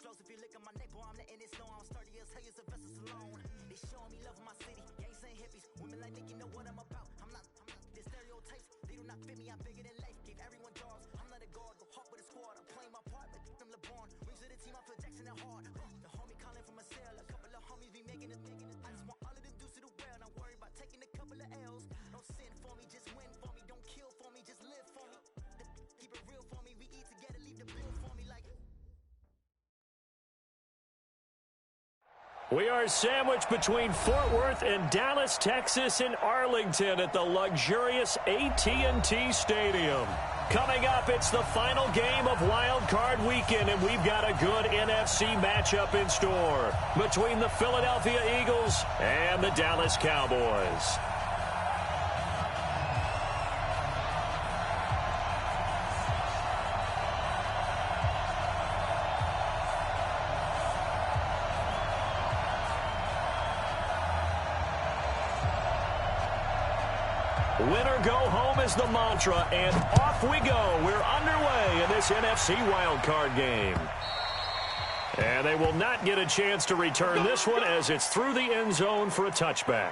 flows. If you look at my neck, boy, I'm letting it slow. I'm sturdy as hell, as a vessel alone. They showing me love in my city. Gangs ain't hippies. Women like Nick, you know what I'm about. I'm not the stereotypes. They do not fit me. I'm bigger than life. Gave everyone jobs. I'm not a guard. Go hard with a squad. I'm playing my part, but I'm LeBron. Wings of the team, I feel Jackson and hard. The homie calling from a cell. A couple of homies be making it. I just want all of them dudes to do well. Not worry about taking a couple of L's. Don't sin for me, just win for me. Don't kill for me, just live for me. Keep it real for me. We eat together, leave the bill for me like. We are sandwiched between Fort Worth and Dallas, Texas, and Arlington at the luxurious AT&T Stadium. Coming up, it's the final game of Wild Card Weekend, and we've got a good NFC matchup in store between the Philadelphia Eagles and the Dallas Cowboys. Win or go home is the mantra, and off we go. We're underway in this NFC wildcard game. And they will not get a chance to return this one as it's through the end zone for a touchback.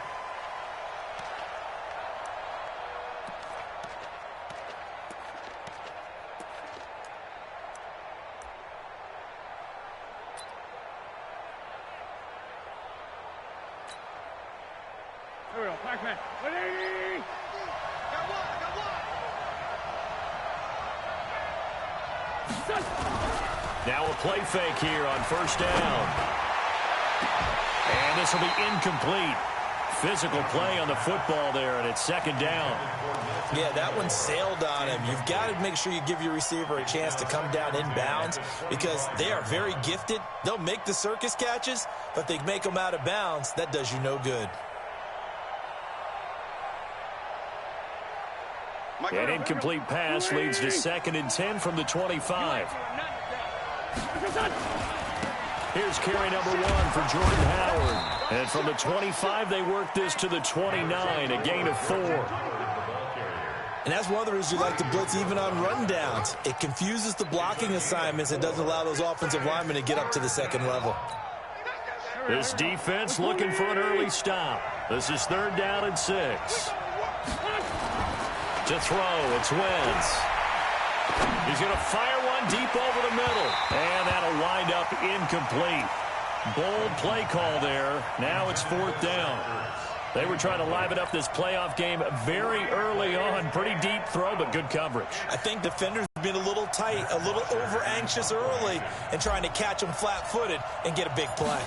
Here we go, Pac-Man. Ready? Now a play fake here on first down. And this will be incomplete. Physical play on the football there, and it's second down. Yeah, that one sailed on him. You've got to make sure you give your receiver a chance to come down inbounds because they are very gifted. They'll make the circus catches, but they make them out of bounds. That does you no good. An incomplete pass leads to 2nd and 10 from the 25. Here's carry number 1 for Jordan Howard. And from the 25, they work this to the 29, a gain of 4. And that's one of the reasons you like to blitz even on rundowns. It confuses the blocking assignments and doesn't allow those offensive linemen to get up to the second level. This defense looking for an early stop. This is 3rd down and 6. To throw, it's Wentz. He's going to fire one deep over the middle. And that'll wind up incomplete. Bold play call there. Now it's 4th down. They were trying to liven up this playoff game very early on. Pretty deep throw, but good coverage. I think defenders have been a little tight, a little over-anxious early, and trying to catch them flat-footed and get a big play.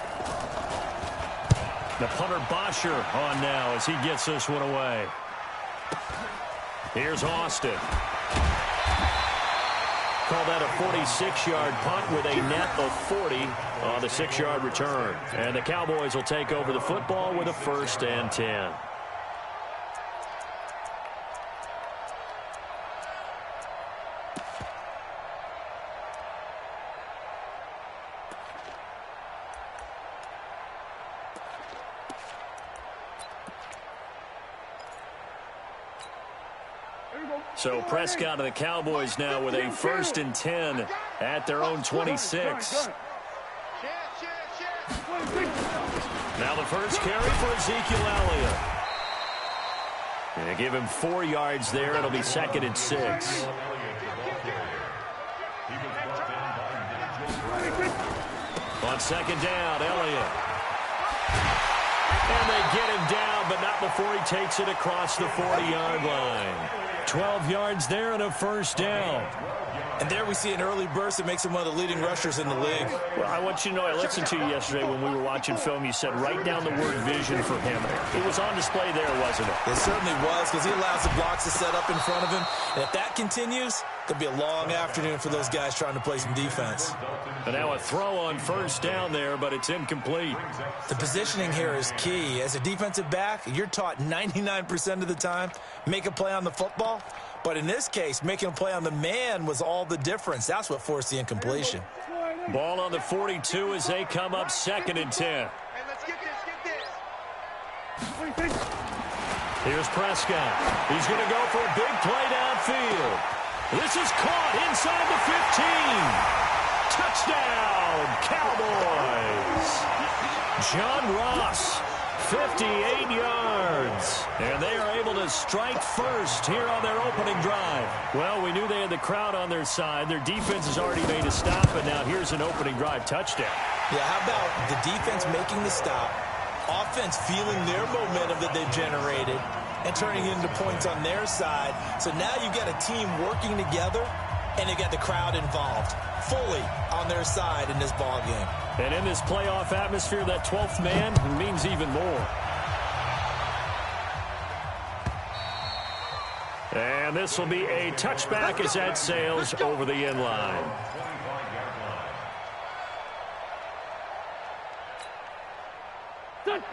The punter Bosher on now as he gets this one away. Here's Austin. Call that a 46-yard punt with a net of 40 on the 6-yard return. And the Cowboys will take over the football with a 1st and 10. So Prescott and the Cowboys now with a 1st and 10 at their own 26. Now the first carry for Ezekiel Elliott. And they give him 4 yards there. It'll be 2nd and 6. On 2nd down, Elliott. And they get him down, but not before he takes it across the 40-yard line. 12 yards there and a 1st down. And there we see an early burst that makes him one of the leading rushers in the league. Well, I want you to know, I listened to you yesterday when we were watching film. You said write down the word vision for him. It was on display there, wasn't it? It certainly was, because he allows the blocks to set up in front of him. And if that continues, it'll be a long afternoon for those guys trying to play some defense. And now a throw on 1st down there, but it's incomplete. The positioning here is key. As a defensive back, you're taught 99% of the time, make a play on the football. But in this case, making a play on the man was all the difference. That's what forced the incompletion. Ball on the 42 as they come up 2nd and 10. Here's Prescott. He's going to go for a big play downfield. This is caught inside the 15. Touchdown, Cowboys. John Ross, 58 yards. And they are able to strike first here on their opening drive. Well, we knew they had the crowd on their side. Their defense has already made a stop, and now here's an opening drive touchdown. Yeah, how about the defense making the stop, offense feeling their momentum that they've generated, and turning it into points on their side. So now you've got a team working together, and they've got the crowd involved fully on their side in this ball game. And in this playoff atmosphere, that 12th man means even more. And this will be a touchback as that sails over the end line.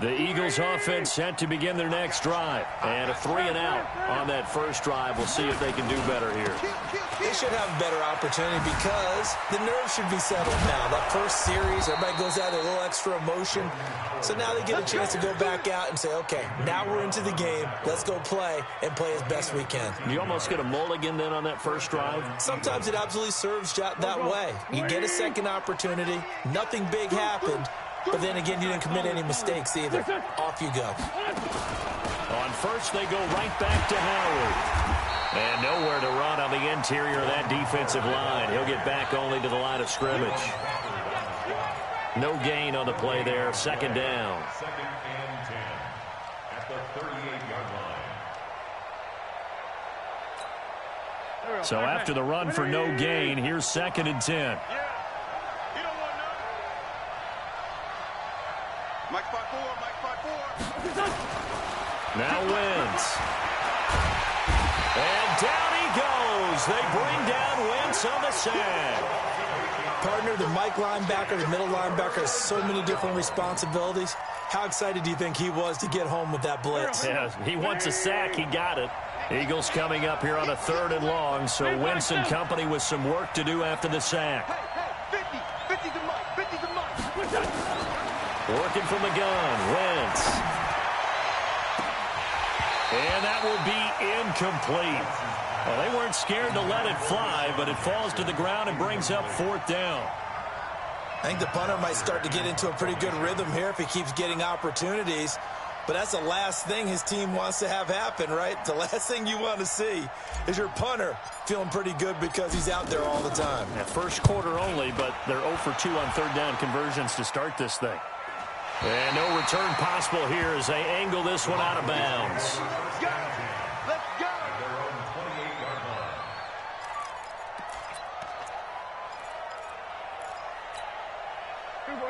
The Eagles offense set to begin their next drive. And a 3-and-out on that first drive. We'll see if they can do better here. They should have a better opportunity because the nerves should be settled now. That first series, everybody goes out with a little extra emotion. So now they get a chance to go back out and say, okay, now we're into the game. Let's go play and play as best we can. You almost get a mulligan then on that first drive? Sometimes it absolutely serves that way. You get a second opportunity. Nothing big happened. But then again, you didn't commit any mistakes either. Off you go. On first, they go right back to Howard. And nowhere to run on the interior of that defensive line. He'll get back only to the line of scrimmage. No gain on the play there. Second down. Second and 10 at the 38-yard line. So after the run for no gain, here's second and 10. Now Wentz. And down he goes. They bring down Wentz on the sack. Partner, the Mike linebacker, the middle linebacker has so many different responsibilities. How excited do you think he was to get home with that blitz? Yeah, he wants a sack. He got it. Eagles coming up here on a 3rd and long, so Wentz and company with some work to do after the sack. 50 to Mike, 50 to Mike. Working from the gun, Wentz. And that will be incomplete. Well, they weren't scared to let it fly, but it falls to the ground and brings up 4th down. I think the punter might start to get into a pretty good rhythm here if he keeps getting opportunities. But that's the last thing his team wants to have happen, right? The last thing you want to see is your punter feeling pretty good because he's out there all the time. Yeah, first quarter only, but they're 0 for 2 on 3rd down conversions to start this thing. And no return possible here as they angle this one out of bounds. Let's go.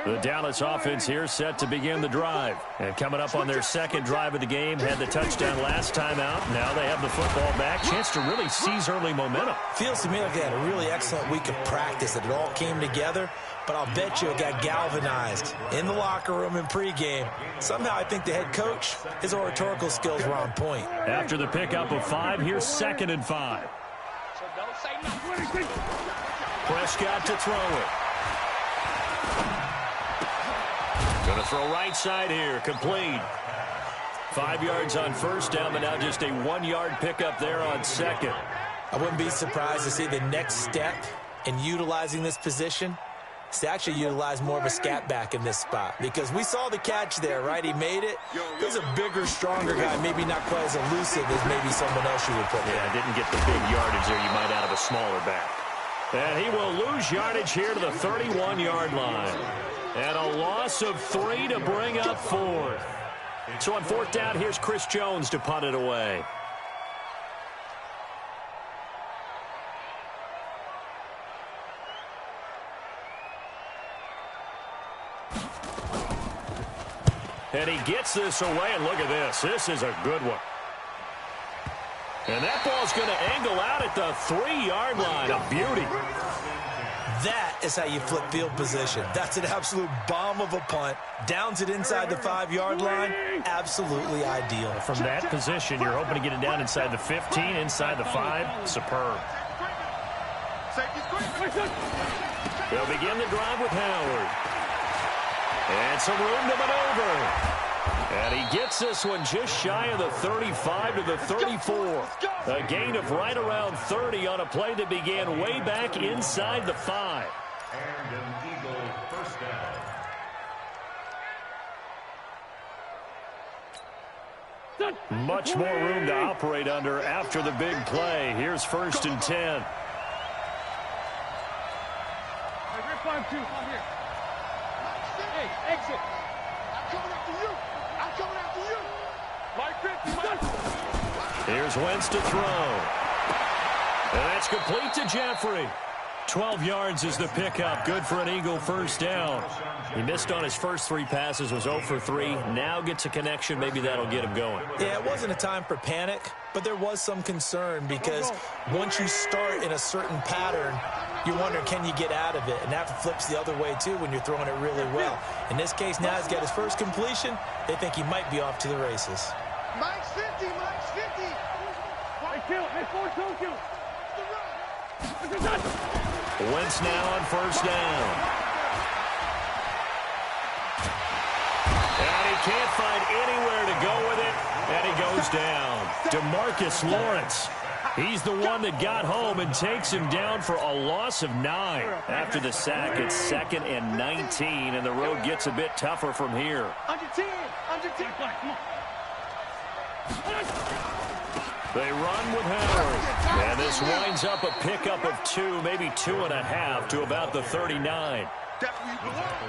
The Dallas offense here set to begin the drive. And coming up on their second drive of the game, had the touchdown last time out. Now they have the football back. Chance to really seize early momentum. Feels to me like they had a really excellent week of practice, that it all came together. But I'll bet you it got galvanized in the locker room in pregame. Somehow I think the head coach, his oratorical skills were on point. After the pickup of 5, here's 2nd and 5. Prescott to throw it. Going to throw right side here. Complete. 5 yards on first down, but now just a 1-yard pickup there on second. I wouldn't be surprised to see the next step in utilizing this position is to actually utilize more of a scat back in this spot, because we saw the catch there, right? He made it. He's a bigger, stronger guy, maybe not quite as elusive as maybe someone else you would put there. Yeah, didn't get the big yardage there you might out of a smaller back. And he will lose yardage here to the 31-yard line. And a loss of 3 to bring up 4th. So on 4th down, here's Chris Jones to punt it away. And he gets this away, and look at this. This is a good one. And that ball's going to angle out at the 3-yard line. A beauty. That is how you flip field position. That's an absolute bomb of a punt. Downs it inside the 5-yard line. Absolutely ideal. From that position, you're hoping to get it down inside the 15, inside the 5. Superb. They'll begin the drive with Howard. And some room to maneuver. And he gets this one just shy of the 35 to the 34. A gain of right around 30 on a play that began way back inside the 5. And an Eagle first Much more room to operate under after the big play. Here's 1st and 10. Hey, 5-2, come here. Hey, exit. I'm coming after you. I'm coming after you. Like 50, Here's Wentz to throw. And that's complete to Jeffrey. 12 yards is the pickup. Good for an Eagle first down. He missed on his first 3 passes, was 0 for 3. Now gets a connection. Maybe that'll get him going. Yeah, it wasn't a time for panic, but there was some concern because once you start in a certain pattern, you're wondering, can you get out of it? And that flips the other way, too, when you're throwing it really well. In this case, now he's got his first completion. They think he might be off to the races. Mike's 50. Mike's 50. Hey, kill. Hey, 4-2, kill. Wentz now on first down. And he can't find anywhere to go with it, and he goes down. DeMarcus Lawrence. He's the one that got home and takes him down for a loss of 9. After the sack, it's 2nd and 19, and the road gets a bit tougher from here. Under 10. Under 10. Come on. They run with Howard, and this winds up a pickup of 2, maybe 2.5 to about the 39.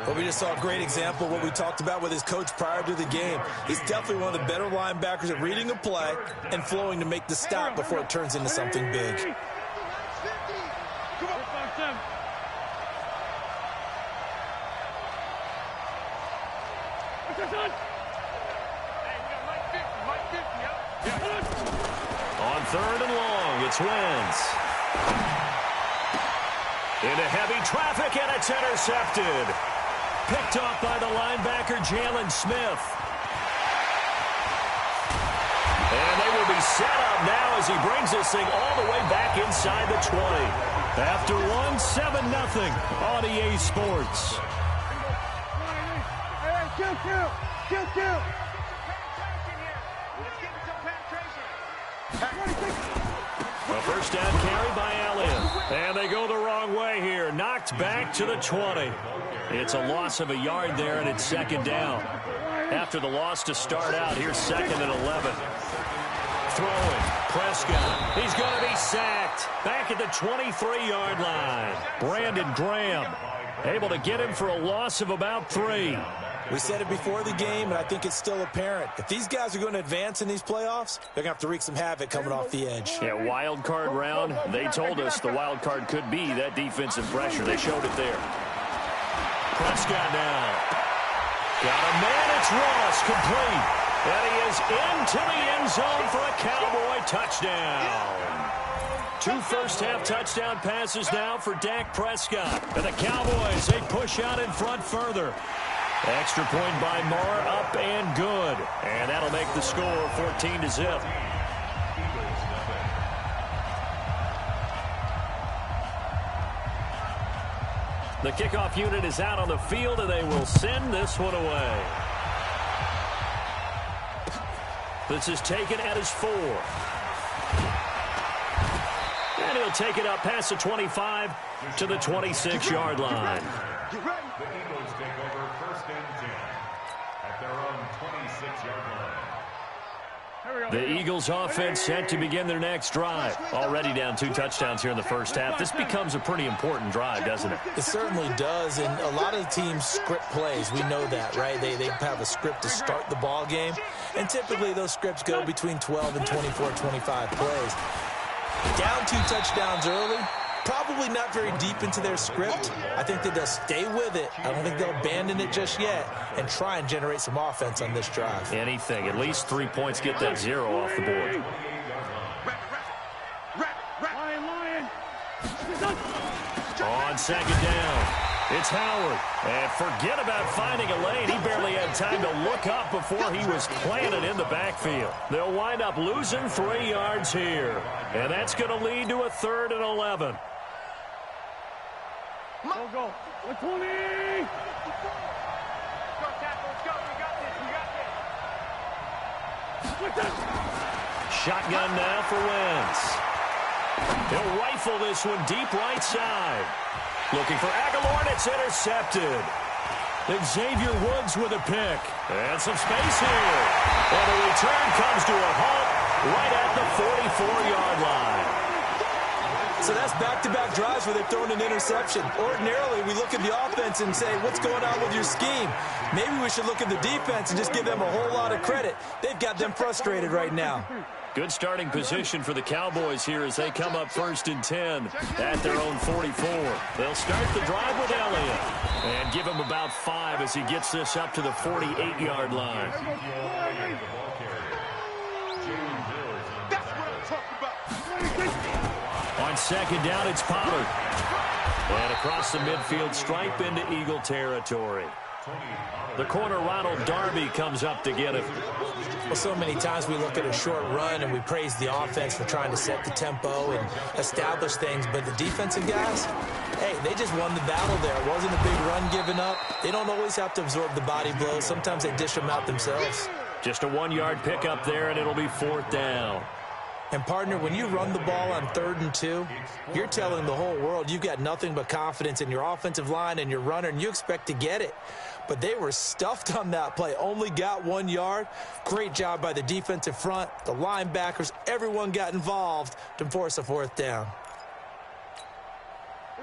But we just saw a great example of what we talked about with his coach prior to the game. He's definitely one of the better linebackers at reading a play and flowing to make the stop before it turns into something big. Come on. 5-7. What's that, son? Hey, we got Mike 50. Mike 50, yeah. On 3rd and long, it's Wentz. Into heavy traffic, and it's intercepted. Picked off by the linebacker, Jalen Smith. And they will be set up now as he brings this thing all the way back inside the 20. After 7-0 on EA Sports. Hey, kill. A first down carry by Elliott. And they go the wrong way here. Knocked back to the 20. It's a loss of a yard there, and it's 2nd down. After the loss to start out, here's 2nd and 11. Throwing. Prescott. He's going to be sacked. Back at the 23-yard line. Brandon Graham able to get him for a loss of about 3. We said it before the game, and I think it's still apparent. If these guys are going to advance in these playoffs, they're going to have to wreak some havoc coming off the edge. Yeah, wild card round. They told us the wild card could be that defensive pressure. They showed it there. Prescott now. Got a man. It's Ross, complete. And he is into the end zone for a Cowboy touchdown. 2 first-half touchdown passes now for Dak Prescott. And the Cowboys, they push out in front further. Extra point by Moore, up and good. And that'll make the score 14-0. The kickoff unit is out on the field, and they will send this one away. This is taken at his 4. And he'll take it up past the 25 to the 26-yard line. The Eagles take over 1st and 10 at their own 26-yard line. The Eagles offense set to begin their next drive. Already down 2 touchdowns here in the first half. This becomes a pretty important drive, doesn't it? It certainly does, and a lot of the teams script plays. We know that, right? They have a script to start the ball game, and typically those scripts go between 12 and 24, 25 plays. Down 2 touchdowns early, probably not very deep into their script. I think that they'll stay with it. I don't think they'll abandon it just yet and try and generate some offense on this drive. Anything. At least 3 points, get that 0 off the board. Lion. On 2nd down, it's Howard. And forget about finding a lane. He barely had time to look up before he was planted in the backfield. They'll wind up losing 3 yards here. And that's going to lead to a 3rd and 11. Go. 120. Go, tackle. Let's go. We got this. Shotgun now for Wentz. He'll rifle this one deep right side. Looking for Aguilar, and it's intercepted. Xavier Woods with a pick. And some space here. And the return comes to a halt right at the 44-yard line. So that's back-to-back drives where they've thrown an interception. Ordinarily, we look at the offense and say, what's going on with your scheme? Maybe we should look at the defense and just give them a whole lot of credit. They've got them frustrated right now. Good starting position for the Cowboys here as they come up 1st and 10 at their own 44. They'll start the drive with Elliott and give him about 5 as he gets this up to the 48-yard line. That's what I'm talking about. On 2nd down, it's Pollard. And across the midfield stripe into Eagle territory. The corner, Ronald Darby, comes up to get him. Well, so many times we look at a short run and we praise the offense for trying to set the tempo and establish things, but the defensive guys, hey, they just won the battle there. It wasn't a big run given up. They don't always have to absorb the body blows. Sometimes they dish them out themselves. Just a 1-yard pickup there, and it'll be 4th down. And, partner, when you run the ball on 3rd and 2, you're telling the whole world you've got nothing but confidence in your offensive line and your runner, and you expect to get it. But they were stuffed on that play, only got 1 yard. Great job by the defensive front, the linebackers, everyone got involved to force a 4th down.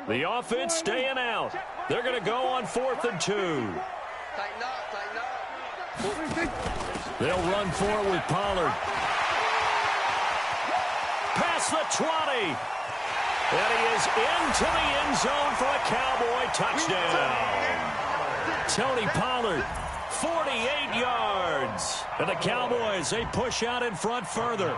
The offense staying out. They're going to go on 4th and 2. Tighten up, tighten up. They'll run for it with Pollard. Past the 20. And he is into the end zone for a Cowboy touchdown. Tony Pollard, 48 yards. And the Cowboys, they push out in front further.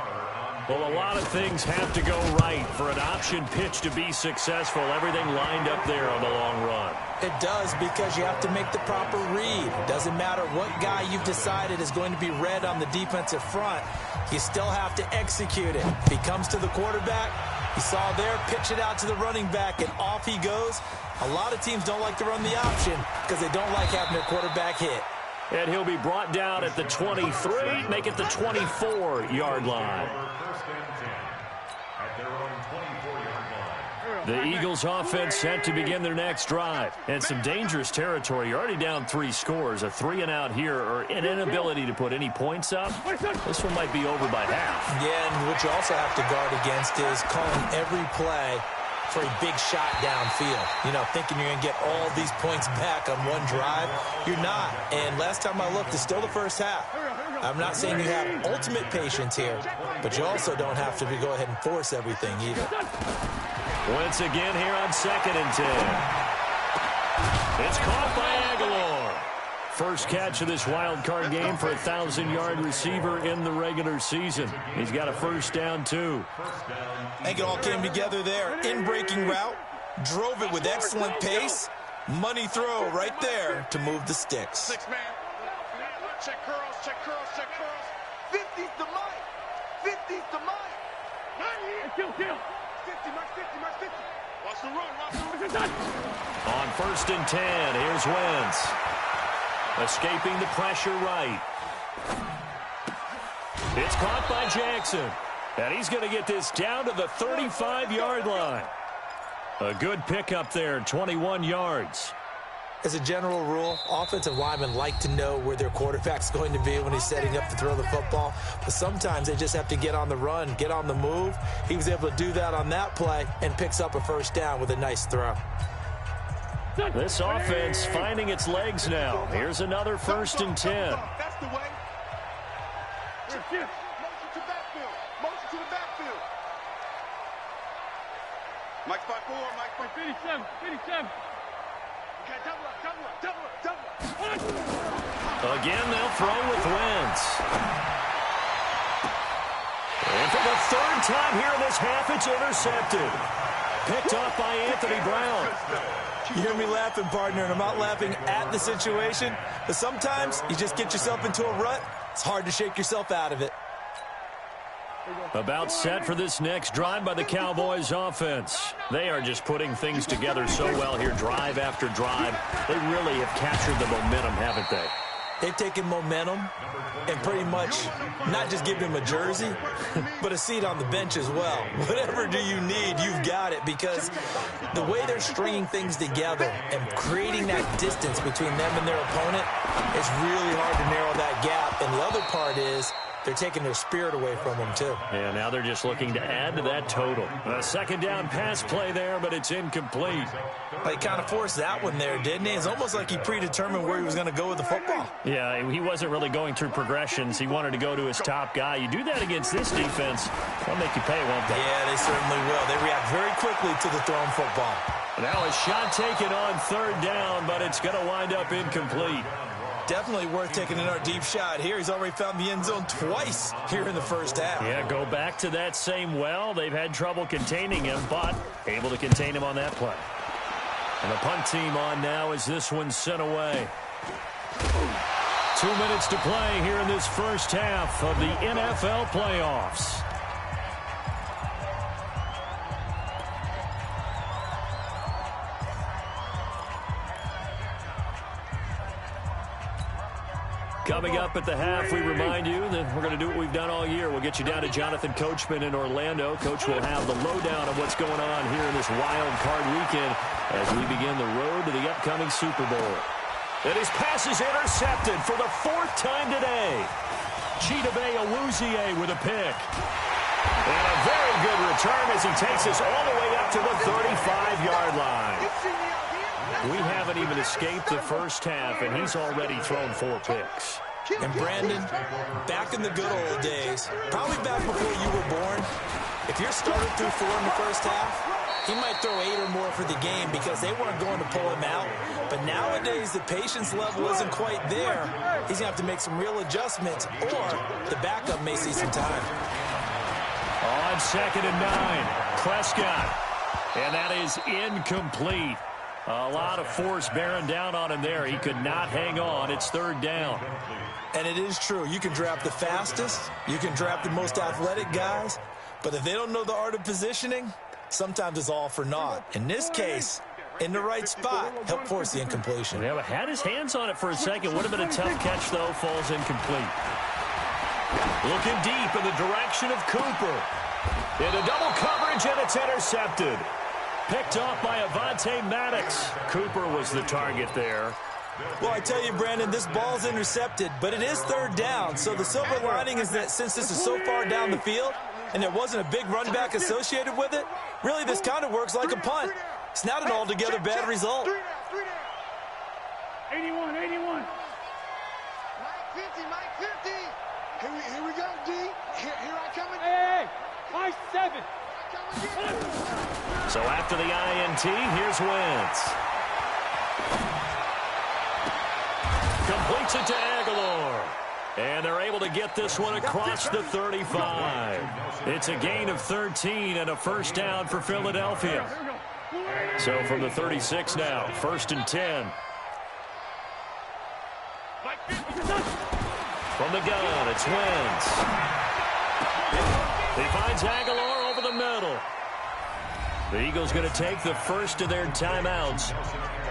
Well, a lot of things have to go right for an option pitch to be successful. Everything lined up there on the long run. It does, because you have to make the proper read. It doesn't matter what guy you've decided is going to be read on the defensive front. You still have to execute it. If he comes to the quarterback, you saw there, pitch it out to the running back, and off he goes. A lot of teams don't like to run the option because they don't like having their quarterback hit. And he'll be brought down at the 23, make it the 24-yard line. The Eagles offense set to begin their next drive. And some dangerous territory. You're already down 3 scores. A 3-and-out here, or an inability to put any points up. This one might be over by half. Yeah, and what you also have to guard against is calling every play for a big shot downfield. You know, thinking you're going to get all these points back on one drive. You're not. And last time I looked, it's still the first half. I'm not saying you have ultimate patience here, but you also don't have to go ahead and force everything either. Once again here on 2nd and 10. It's caught by Aguilar. First catch of this wild card game for a 1,000-yard receiver in the regular season. He's got a 1st down, too. I think it all came together there. In-breaking route, drove it with excellent pace. Money throw right there to move the sticks. 6 man. Check curls, check curls, check curls. 50's the mic. 50's the mic. Kill. 50, Mike 50, Mike 50. Watch the run, watch the run. On 1st and 10, here's Wentz. Escaping the pressure right. It's caught by Jackson. And he's going to get this down to the 35-yard line. A good pickup there, 21 yards. As a general rule, offensive linemen like to know where their quarterback's going to be when he's setting up to throw the football. But sometimes they just have to get on the run, get on the move. He was able to do that on that play and picks up a 1st down with a nice throw. This offense finding its legs now. Here's another 1st and 10. That's the way. Motion to backfield. Motion to the backfield. Mike 5-4, Mike 57. Okay, double up. Again, they'll throw with Wentz. And for the 3rd time here in this half, it's intercepted. Picked off by Anthony Brown. You hear me laughing, partner, and I'm not laughing at the situation, but sometimes you just get yourself into a rut. It's hard to shake yourself out of it. About set for this next drive by the Cowboys offense. They are just putting things together so well here, drive after drive. They really have captured the momentum, haven't they? They've taken momentum and pretty much not just given him a jersey, but a seat on the bench as well. Whatever do you need, you've got it, because the way they're stringing things together and creating that distance between them and their opponent, it's really hard to narrow that gap. And the other part is they're taking their spirit away from them, too. Yeah, now they're just looking to add to that total. A second down pass play there, but it's incomplete. He kind of forced that one there, didn't he? It's almost like he predetermined where he was going to go with the football. Yeah, he wasn't really going through progressions. He wanted to go to his top guy. You do that against this defense, they'll make you pay, won't they? Yeah, they certainly will. They react very quickly to the thrown football. Now a shot taken on third down, but it's going to wind up incomplete. Definitely worth taking another deep shot here. He's already found the end zone twice here in the first half. Yeah, go back to that same well. They've had trouble containing him, but able to contain him on that play. And the punt team on now as this one's sent away. 2 minutes to play here in this first half of the NFL playoffs. Coming up at the half, we remind you that we're going to do what we've done all year. We'll get you down to Jonathan Coachman in Orlando. Coach will have the lowdown of what's going on here in this wild card weekend as we begin the road to the upcoming Super Bowl. And his pass is intercepted for the fourth time today. Chidobe Awuzie with a pick. And a very good return as he takes us all the way up to the 35-yard line. We haven't even escaped the first half, and he's already thrown 4 picks. And Brandon, back in the good old days, probably back before you were born, if your starter threw 4 in the first half, he might throw 8 or more for the game because they weren't going to pull him out. But nowadays, the patience level isn't quite there. He's going to have to make some real adjustments, or the backup may see some time. On 2nd and 9, Prescott. And that is incomplete. A lot of force bearing down on him there. He could not hang on. It's 3rd down. And it is true. You can draft the fastest. You can draft the most athletic guys. But if they don't know the art of positioning, sometimes it's all for naught. In this case, in the right spot, helped force the incompletion. Yeah, but had his hands on it for a second. Would have been a tough catch, though. Falls incomplete. Looking deep in the direction of Cooper. Into double coverage, and it's intercepted. Picked off by Avonte Maddox. Cooper was the target there. Well, I tell you, Brandon, this ball's intercepted, but it is 3rd down. So the silver lining is that since this is so far down the field and there wasn't a big run back associated with it, really this kind of works like a punt. It's not an altogether bad result. 81. Mike 50, Mike 50. Here we go, D. Here I come again. Hey, Mike 7. So after the INT, here's Wentz. Completes it to Aguilar. And they're able to get this one across the 35. It's a gain of 13 and a first down for Philadelphia. So from the 36 now, 1st and 10. From the gun, it's Wentz. He finds Aguilar over the middle. The Eagles going to take the first of their timeouts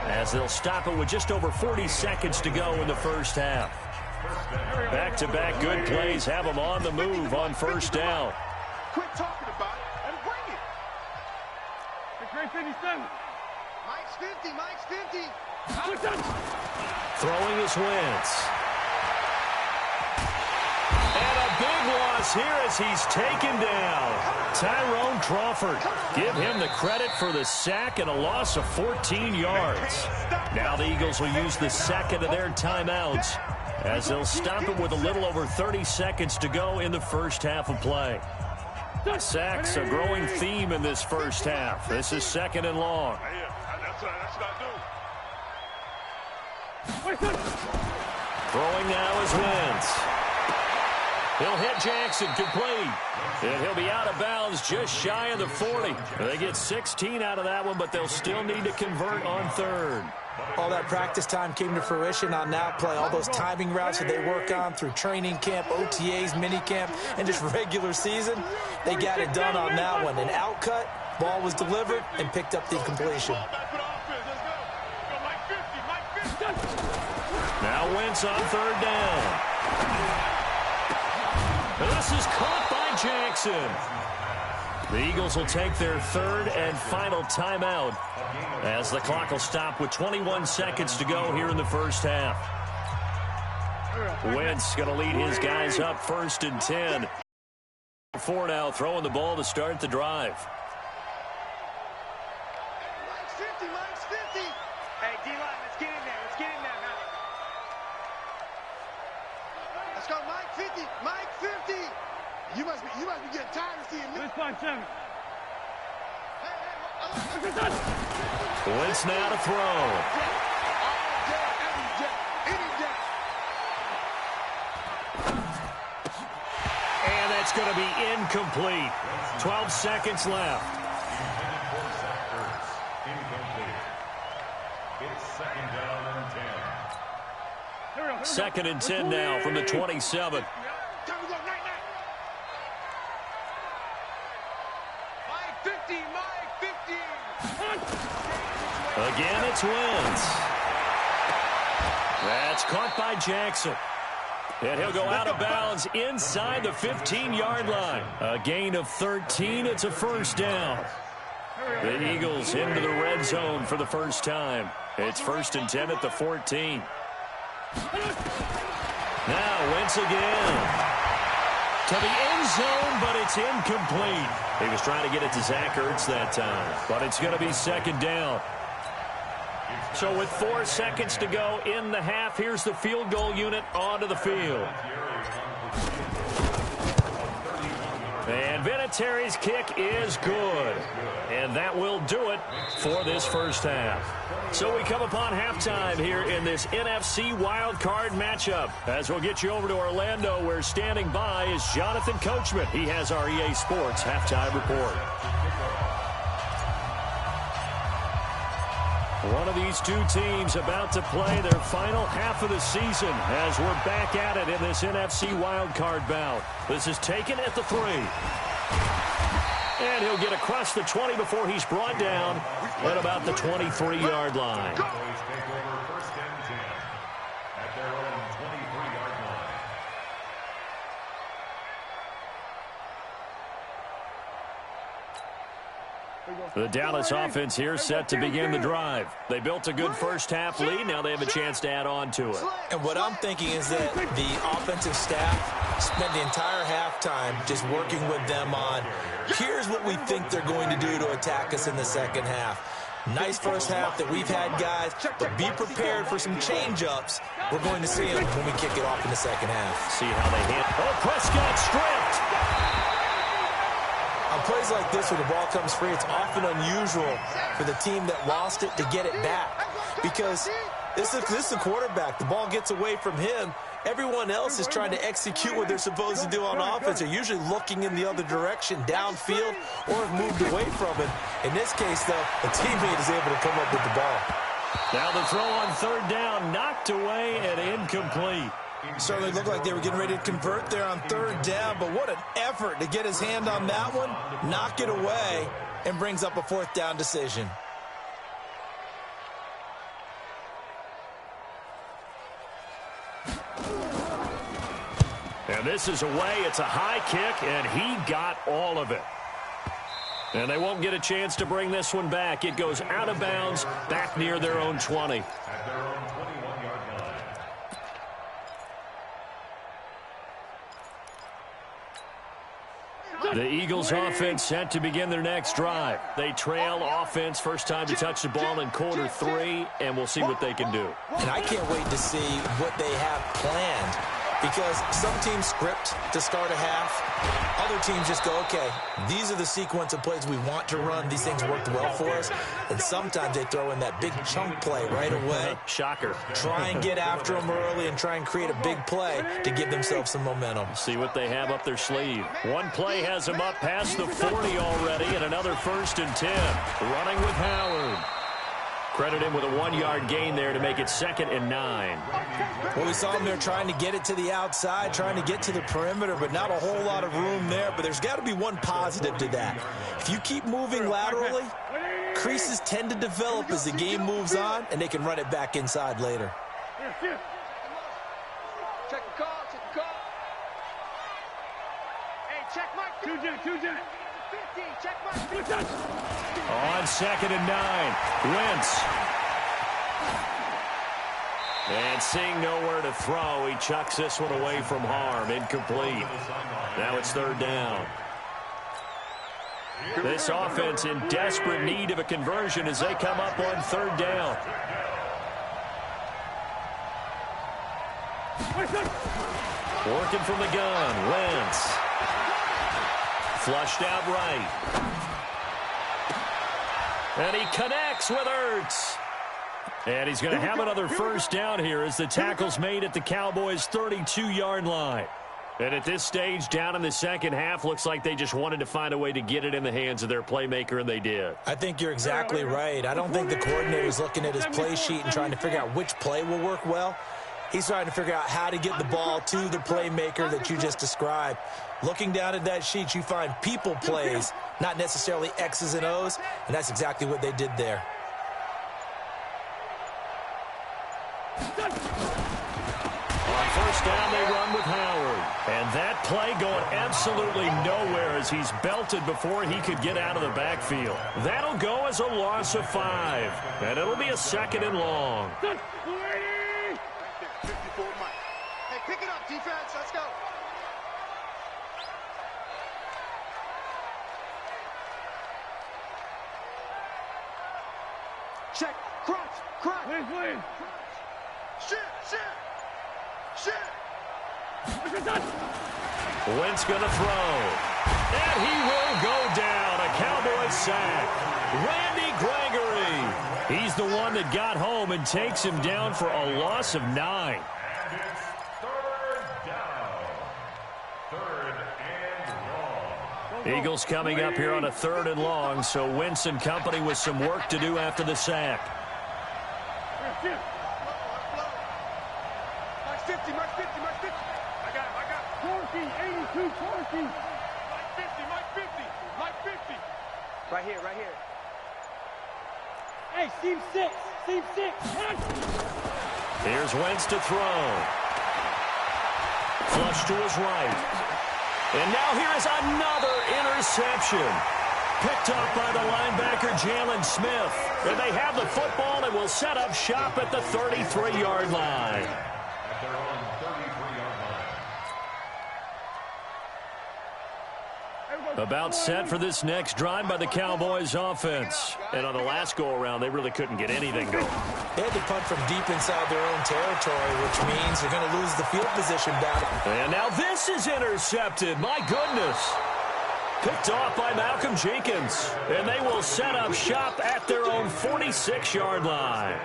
as they'll stop it with just over 40 seconds to go in the first half. Back-to-back good plays have them on the move on 1st down. Quit talking about it and bring it. Great 57. Mike's 50, Mike's 50. Throwing is Wentz. And a big loss here as he's taken down. Tyrone Crawford. Give him the credit for the sack and a loss of 14 yards. Now the Eagles will use the second of their timeouts as they'll stop it with a little over 30 seconds to go in the first half of play. Sacks a growing theme in this first half. This is 2nd and long. Throwing now is Wentz. He'll hit Jackson complete. And he'll be out of bounds just shy of the 40. They get 16 out of that one, but they'll still need to convert on 3rd. All that practice time came to fruition on that play. All those timing routes that they work on through training camp, OTAs, minicamp, and just regular season, they got it done on that one. An outcut, ball was delivered, and picked up the completion. Now Wentz on third down. This is caught by Jackson. The Eagles will take their third and final timeout as the clock will stop with 21 seconds to go here in the first half. Wentz going to lead his guys up 1st and 10. 4 now, throwing the ball to start the drive. Mike's 50, Mike's 50. Hey, D-line, let's get in there. Let's get in there now. Let's go, Mike 50. Mike 50. You must be getting tired of seeing me. 5-7. Wentz now to throw. And that's going to be incomplete. 12 seconds left. It's second down and 10. Second and 10 now from the 27. Time to go, night. Mike 50, Mike 50. Again, it's Wentz. That's caught by Jackson. And he'll go out of bounds inside the 15-yard line. A gain of 13. It's a first down. The Eagles into the red zone for the first time. It's 1st and 10 at the 14. Now Wentz again. To the end zone, but it's incomplete. He was trying to get it to Zach Ertz that time, but it's going to be second down. So with 4 seconds to go in the half, here's the field goal unit onto the field. And Vinatieri's kick is good. And that will do it for this first half. So we come upon halftime here in this NFC wildcard matchup. As we'll get you over to Orlando, where standing by is Jonathan Coachman. He has our EA Sports halftime report. One of these two teams about to play their final half of the season as we're back at it in this NFC wildcard bout. This is taken at the 3. And he'll get across the 20 before he's brought down at about the 23-yard line. First and 10 at their own 23-yard line. The Dallas offense here set to begin the drive. They built a good first half lead. Now they have a chance to add on to it. And what I'm thinking is that the offensive staff spent the entire halftime just working with them on, here's what we think they're going to do to attack us in the second half. Nice first half that we've had, guys, but be prepared for some change-ups. We're going to see them when we kick it off in the second half. See how they hit. Oh, Prescott stripped. On plays like this where the ball comes free, it's often unusual for the team that lost it to get it back because this is the quarterback. The ball gets away from him. Everyone else is trying to execute what they're supposed to do on offense. They're usually looking in the other direction, downfield, or have moved away from it. In this case, though, a teammate is able to come up with the ball. Now the throw on third down, knocked away and incomplete. Certainly looked like they were getting ready to convert there on third down, but what an effort to get his hand on that one, knock it away, and brings up a fourth down decision. And this is away. It's a high kick, and he got all of it. And they won't get a chance to bring this one back. It goes out of bounds, back near their own 20. At their own 21-yard line. The Eagles offense set to begin their next drive. They trail offense, first time to touch the ball in quarter 3, and we'll see what they can do. And I can't wait to see what they have planned because some teams script to start a half. Other teams just go, okay, these are the sequence of plays we want to run. These things worked well for us. And sometimes they throw in that big chunk play right away. Shocker. Try and get after them early and try and create a big play to give themselves some momentum. See what they have up their sleeve. One play has them up past the 40 already, and another 1st and 10. Running with Howard. Credit him with a 1-yard gain there to make it 2nd and 9. Well, we saw him there trying to get it to the outside, trying to get to the perimeter, but not a whole lot of room there. But there's got to be one positive to that. If you keep moving laterally, creases tend to develop as the game moves on, and they can run it back inside later. check the call, check the call. Hey, check my 2-2. 50, check my 50. On 2nd and 9, Wentz. And seeing nowhere to throw, he chucks this one away from harm. Incomplete. Now it's 3rd down. This offense in desperate need of a conversion as they come up on 3rd down. Working from the gun, Wentz. Flushed out right. And he connects with Ertz. And he's going to have another 1st down here as the tackle's made at the Cowboys' 32-yard line. And at this stage, down in the second half, looks like they just wanted to find a way to get it in the hands of their playmaker, and they did. I think you're exactly right. I don't think the coordinator's looking at his play sheet and trying to figure out which play will work well. He's trying to figure out how to get the ball to the playmaker that you just described. Looking down at that sheet, you find people plays, not necessarily X's and O's, and that's exactly what they did there. On 1st down, they run with Howard. And that play going absolutely nowhere as he's belted before he could get out of the backfield. That'll go as a loss of 5. And it'll be a 2nd and long. 54 Mike. Hey, pick it up, defense. Let's go. Check. Crunch. Please. Shit. Wentz going to throw. And he will go down. A Cowboys sack. Randy Gregory. He's the one that got home and takes him down for a loss of 9. And it's 3rd down. 3rd and long. Eagles coming up here on a 3rd and long, so Wentz and company with some work to do after the sack. Mark 50. I got him. 82, 40. Mike 50. Right here. Hey, seam 6. Here's Wentz to throw. Flush to his right. And now here is another interception. Picked up by the linebacker, Jalen Smith. And they have the football and will set up shop at the 33-yard line. At their own 33-yard line. About set for this next drive by the Cowboys offense. And on the last go-around, they really couldn't get anything going. They had to punt from deep inside their own territory, which means they're going to lose the field position battle. And now this is intercepted. My goodness. Picked off by Malcolm Jenkins. And they will set up shop at their own 46-yard line.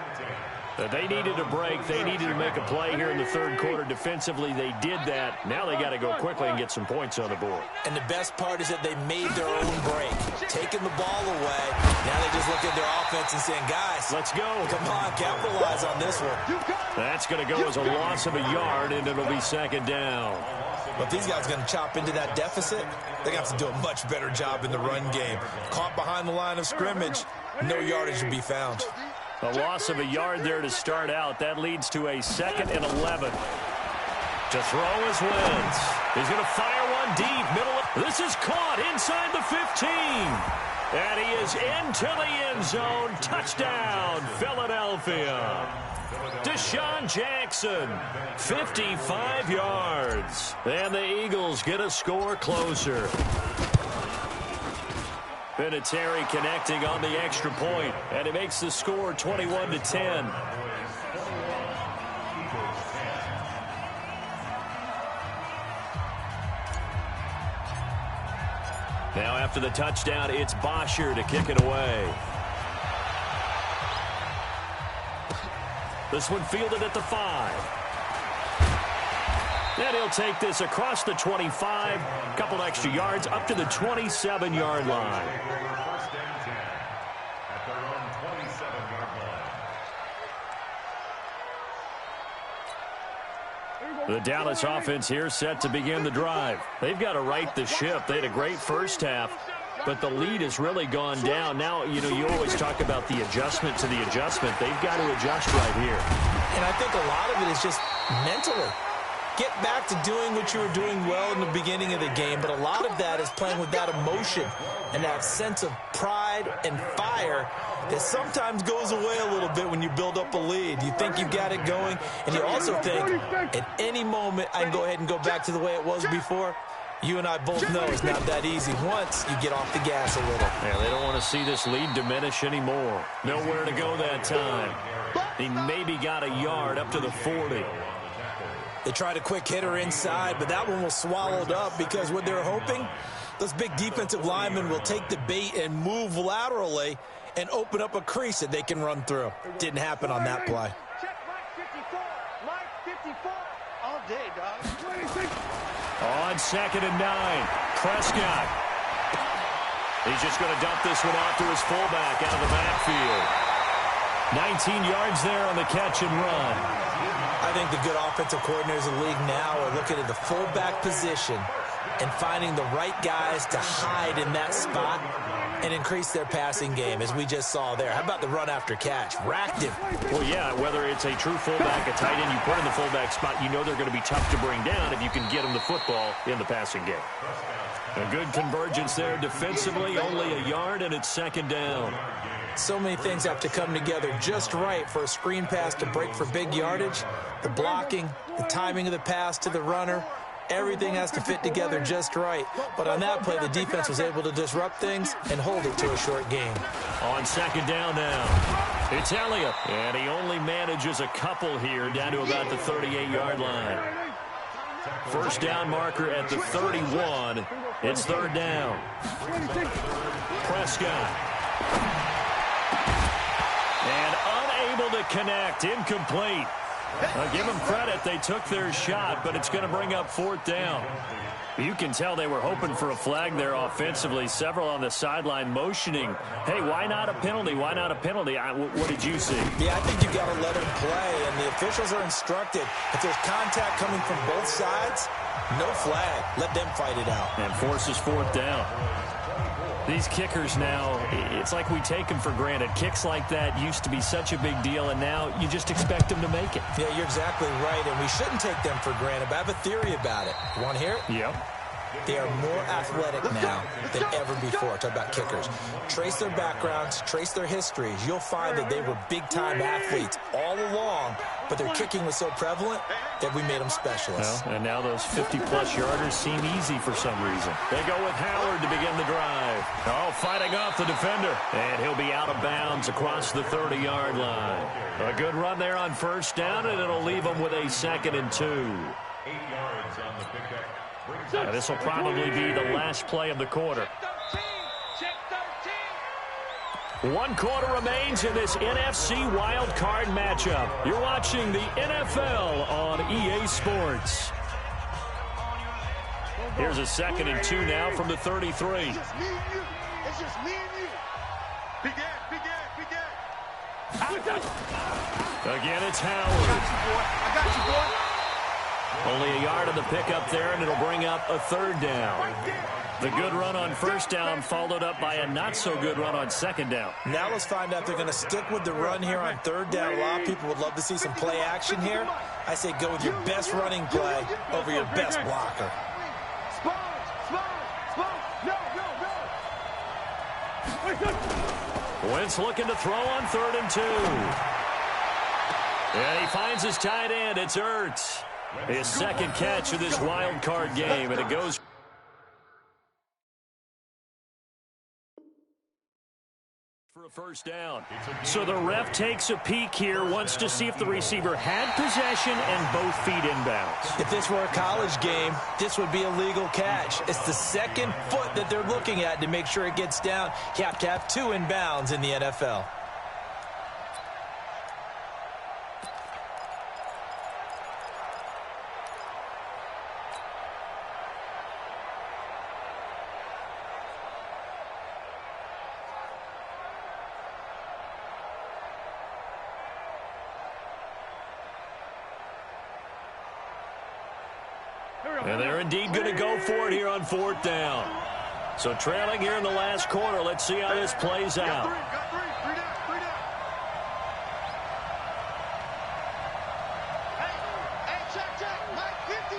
They needed a break. They needed to make a play here in the 3rd quarter. Defensively, they did that. Now they got to go quickly and get some points on the board. And the best part is that they made their own break, taking the ball away. Now they just look at their offense and saying, guys, let's go. Come on, capitalize on this one. That's going to go as a loss of a yard, and it'll be 2nd down. But these guys are going to chop into that deficit. They're going to have to do a much better job in the run game. Caught behind the line of scrimmage, no yardage to be found. A loss of a yard there to start out. That leads to a 2nd and 11. To throw is Wentz. He's going to fire one deep. This is caught inside the 15. And he is into the end zone. Touchdown, Philadelphia. Deshaun Jackson, 55 yards. And the Eagles get a score closer. Vinatieri connecting on the extra point, and it makes the score 21-10. Now after the touchdown, it's Bosher to kick it away. This one fielded at the 5. And he'll take this across the 25, a couple extra yards up to the 27-yard line. First and 10 at their own 27-yard line. The Dallas offense here set to begin the drive. They've got to right the ship. They had a great first half, but the lead has really gone down. Now, you always talk about the adjustment to the adjustment. They've got to adjust right here. And I think a lot of it is just mentally. get back to doing what you were doing well in the beginning of the game, but a lot of that is playing with that emotion and that sense of pride and fire that sometimes goes away a little bit when you build up a lead. You think you've got it going, and you also think at any moment I can go ahead and go back to the way it was before. You and I both know it's not that easy once you get off the gas a little. Yeah, they don't want to see this lead diminish anymore. Nowhere to go that time. He maybe got a yard up to the 40. They tried a quick hitter inside, but that one was swallowed up because what they're hoping, those big defensive linemen will take the bait and move laterally and open up a crease that they can run through. Didn't happen on that play. Check Mike 54 all day, dog. On 2nd and 9, Prescott. He's just going to dump this one off to his fullback out of the backfield. 19 yards there on the catch and run. I think the good offensive coordinators in the league now are looking at the fullback position and finding the right guys to hide in that spot and increase their passing game, as we just saw there. How about the run after catch? Racked him. Well, yeah, whether it's a true fullback, a tight end you put in the fullback spot, you know they're going to be tough to bring down if you can get them the football in the passing game. A good convergence there defensively, only a yard, and it's 2nd down. So many things have to come together just right for a screen pass to break for big yardage. The blocking, the timing of the pass to the runner, everything has to fit together just right. But on that play, the defense was able to disrupt things and hold it to a short gain. On 2nd down now, it's Elliott. And he only manages a couple here down to about the 38-yard line. First down marker at the 31. It's 3rd down. Prescott. And unable to connect. Incomplete. I'll give them credit. They took their shot, but it's going to bring up 4th down. You can tell they were hoping for a flag there offensively. Several on the sideline motioning. Hey, why not a penalty? Why not a penalty? What did you see? Yeah, I think you've got to let him play, and the officials are instructed. If there's contact coming from both sides, no flag. Let them fight it out. And forces 4th down. These kickers now, it's like we take them for granted. Kicks like that used to be such a big deal, and now you just expect them to make it. Yeah, you're exactly right, and we shouldn't take them for granted, but I have a theory about it. You want to hear it? Yep. They are more athletic now than ever before. Talk about kickers. Trace their backgrounds, trace their histories. You'll find that they were big-time athletes all along, but their kicking was so prevalent that we made them specialists. Well, and now those 50-plus yarders seem easy for some reason. They go with Howard to begin the drive. Oh, fighting off the defender. And he'll be out of bounds across the 30-yard line. A good run there on 1st down, and it'll leave them with a 2nd and 2. 8 yards on the pickup. Now, this will probably be the last play of the quarter. Check 13. 1 quarter remains in this NFC wild card matchup. You're watching the NFL on EA Sports. Here's a 2nd and 2 now from the 33. It's just me and you. It's just me and you. Big Ed. Again, it's Howard. I got you, boy. Only a yard on the pickup there, and it'll bring up a 3rd down. The good run on 1st down followed up by a not-so-good run on 2nd down. Now let's find out if they're going to stick with the run here on 3rd down. A lot of people would love to see some play action here. I say go with your best running play over your best blocker. Wentz looking to throw on 3rd and 2. And he finds his tight end. It's Ertz. His 2nd catch of this wild card game, and it goes for a 1st down. So the ref takes a peek here, wants to see if the receiver had possession and both feet inbounds. If this were a college game, this would be a legal catch. It's the 2nd foot that they're looking at to make sure it gets down. You have to have 2 inbounds in the NFL. And they're indeed going to go for it here on 4th down. So trailing here in the last quarter. Let's see how this plays out. Got 3 down. Hey, check. Mike 54.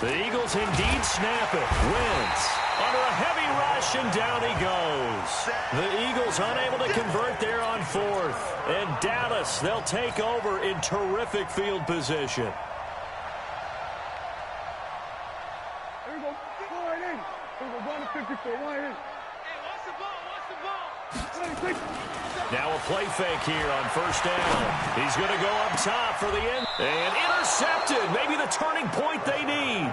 The Eagles indeed snap it. Wentz under a heavy rush, and down he goes. The Eagles unable to convert there on fourth. And Dallas, they'll take over in terrific field position. Here we go. Go right in. Here we go. Go on to 54. Right in. Hey, watch the ball. Watch the ball. Now a play fake here on first down. He's going to go up top for the end. And intercepted. Maybe the turning point they need.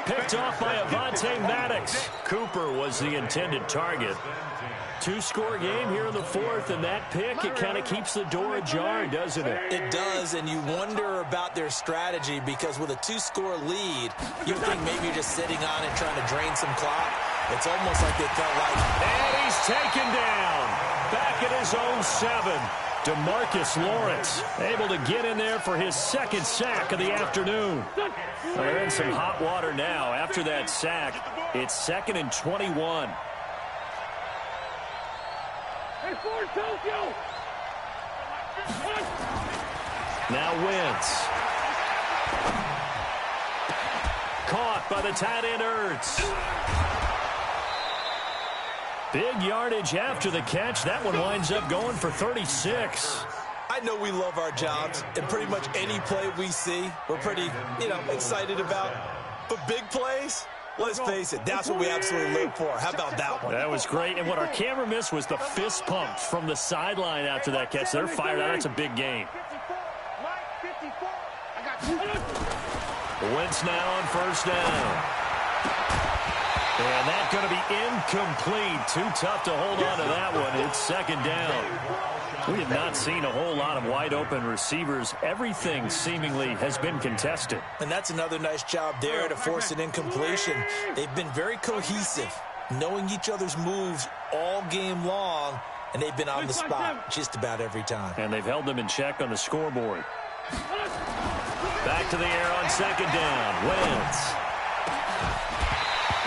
Picked off by Avonte Maddox. Cooper was the intended target. Two-score game here in the fourth, and that pick, it kind of keeps the door ajar, doesn't it? It does, and you wonder about their strategy because with a two-score lead, you think maybe you're just sitting on it trying to drain some clock. It's almost like they felt like... And he's taken down. Back at his own 7. DeMarcus Lawrence able to get in there for his second sack of the afternoon. They're in some hot water now. After that sack, it's 2nd and 21. Hey, Ford, Tokyo! Now Wentz. Caught by the tight end Ertz. Big yardage after the catch. That one winds up going for 36. I know we love our jobs, and pretty much any play we see, we're pretty, excited about. But big plays, let's face it, that's what we absolutely live for. How about that one? That was great. And what our camera missed was the fist pump from the sideline after that catch. They're fired out. It's a big game. 54. I got you. Wentz now on first down. And that's going to be incomplete. Too tough to hold on to that one. It's 2nd down. We have not seen a whole lot of wide-open receivers. Everything seemingly has been contested. And that's another nice job there to force an incompletion. They've been very cohesive, knowing each other's moves all game long, and they've been on the spot just about every time. And they've held them in check on the scoreboard. Back to the air on 2nd down. Wentz.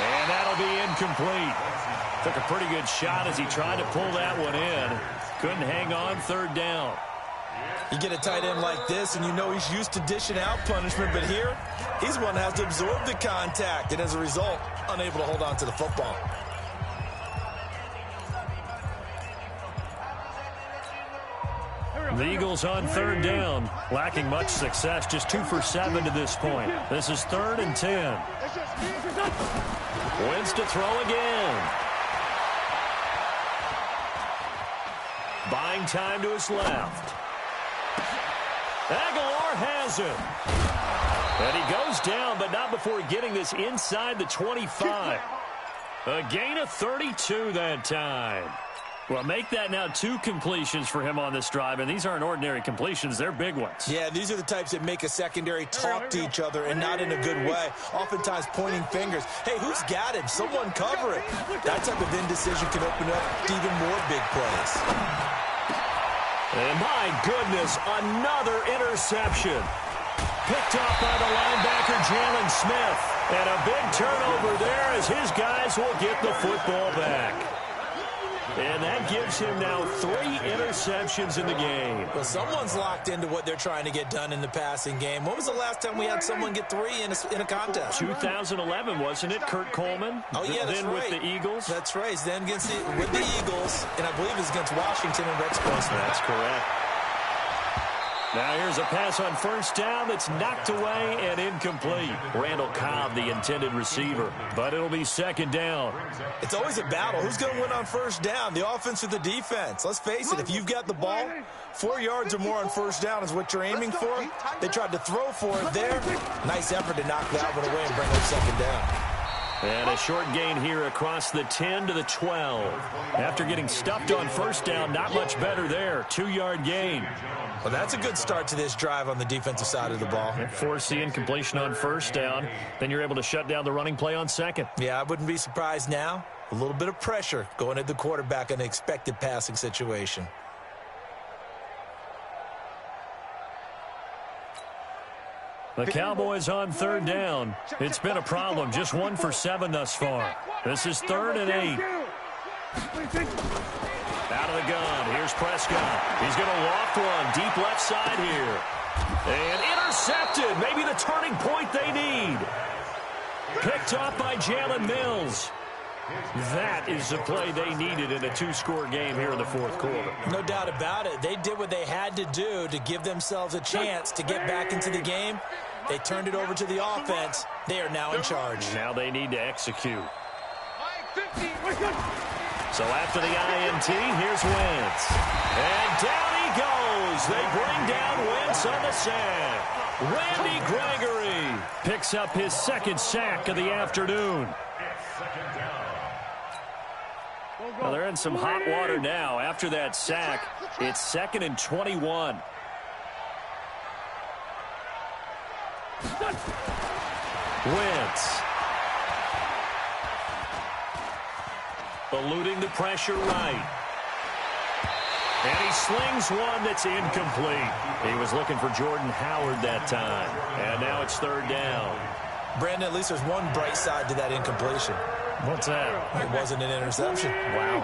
And that'll be incomplete. Took a pretty good shot as he tried to pull that one in. Couldn't hang on 3rd down. You get a tight end like this, and you know he's used to dishing out punishment, but here, he's one that has to absorb the contact, and as a result, unable to hold on to the football. The Eagles on 3rd down, lacking much success, just 2 for 7 to this point. This is 3rd and 10. Wentz to throw again. Buying time to his left. Aguilar has it. And he goes down, but not before getting this inside the 25. A gain of 32 that time. Well, make that now 2 completions for him on this drive, and these aren't ordinary completions. They're big ones. Yeah, these are the types that make a secondary talk to each other and not in a good way, oftentimes pointing fingers. Hey, who's got him? Someone cover it. That type of indecision can open up to even more big plays. And my goodness, another interception. Picked off by the linebacker, Jalen Smith. And a big turnover there as his guys will get the football back. And that gives him now 3 interceptions in the game. Well, someone's locked into what they're trying to get done in the passing game. When was the last time we had someone get 3 in a contest? 2011, wasn't it? Kurt Coleman? Oh, yeah, that's then right. With the Eagles? That's right. Then with the Eagles, and I believe it's against Washington and Rex Grossman. That's correct. Now here's a pass on first down that's knocked away and incomplete. Randall Cobb, the intended receiver, but it'll be 2nd down. It's always a battle. Who's going to win on first down, the offense or the defense? Let's face it, if you've got the ball, 4 yards or more on first down is what you're aiming for. They tried to throw for it there. Nice effort to knock that one away and bring up 2nd down. And a short gain here across the 10 to the 12. After getting stuffed on first down, not much better there. 2-yard gain. Well, that's a good start to this drive on the defensive side of the ball. Force the incompletion on first down. Then you're able to shut down the running play on 2nd. Yeah, I wouldn't be surprised now. A little bit of pressure going at the quarterback in an expected passing situation. The Cowboys on 3rd down. It's been a problem. Just 1 for 7 thus far. This is 3rd and 8. Out of the gun. Here's Prescott. He's going to loft one deep left side here. And intercepted. Maybe the turning point they need. Picked off by Jalen Mills. That is the play they needed in a two-score game here in the fourth quarter. No doubt about it. They did what they had to do to give themselves a chance to get back into the game. They turned it over to the offense. They are now in charge. Now they need to execute. So after the INT, here's Wentz. And down he goes. They bring down Wentz on the sack. Randy Gregory picks up his second sack of the afternoon. Well, they're in some hot water now. After that sack, it's 2nd and 21. Wentz. Eluding the pressure right. And he slings one that's incomplete. He was looking for Jordan Howard that time. And now it's 3rd down. Brandon, at least there's one bright side to that incompletion. What's that? It wasn't an interception. Wow.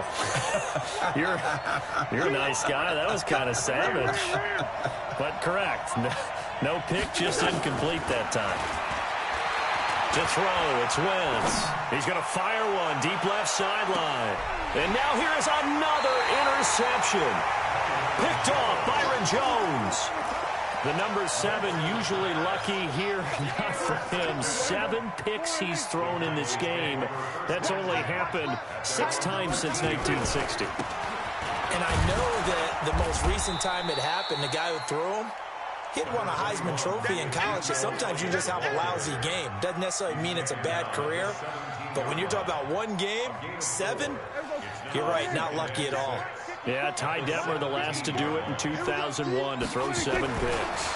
You're a nice guy. That was kind of savage. But correct. No pick, just incomplete that time. To throw, it's Wentz. He's going to fire one deep left sideline. And now here is another interception. Picked off Byron Jones. The number 7 usually lucky here. Not for him. 7 picks he's thrown in this game. That's only happened 6 times since 1960. And I know that the most recent time it happened, the guy who threw him, he had won a Heisman Trophy in college. So sometimes you just have a lousy game. Doesn't necessarily mean it's a bad career. But when you're talking about one game, 7, you're right, not lucky at all. Yeah, Ty Detmer, the last to do it in 2001, to throw 7 picks.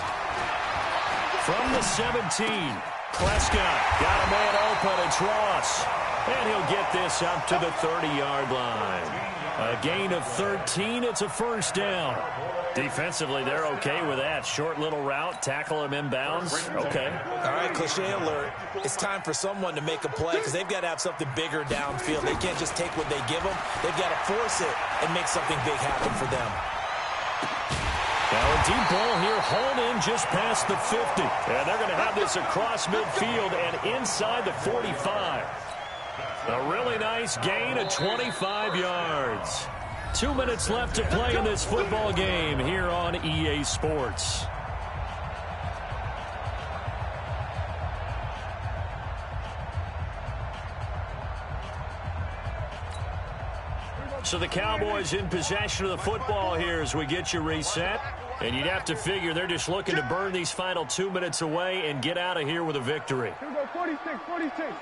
From the 17, Prescott got a man open. It's Ross. And he'll get this up to the 30-yard line. A gain of 13. It's a first down. Defensively, they're okay with that. Short little route, tackle him inbounds. Okay. All right, cliche alert. It's time for someone to make a play because they've got to have something bigger downfield. They can't just take what they give them. They've got to force it and make something big happen for them. Now a deep ball here, hauled in just past the 50. And they're going to have this across midfield and inside the 45. A really nice gain of 25 yards. 2 minutes left to play in this football game here on EA Sports. So the Cowboys in possession of the football here as we get you reset. And you'd have to figure they're just looking to burn these final 2 minutes away and get out of here with a victory. Here we go, 46. 46.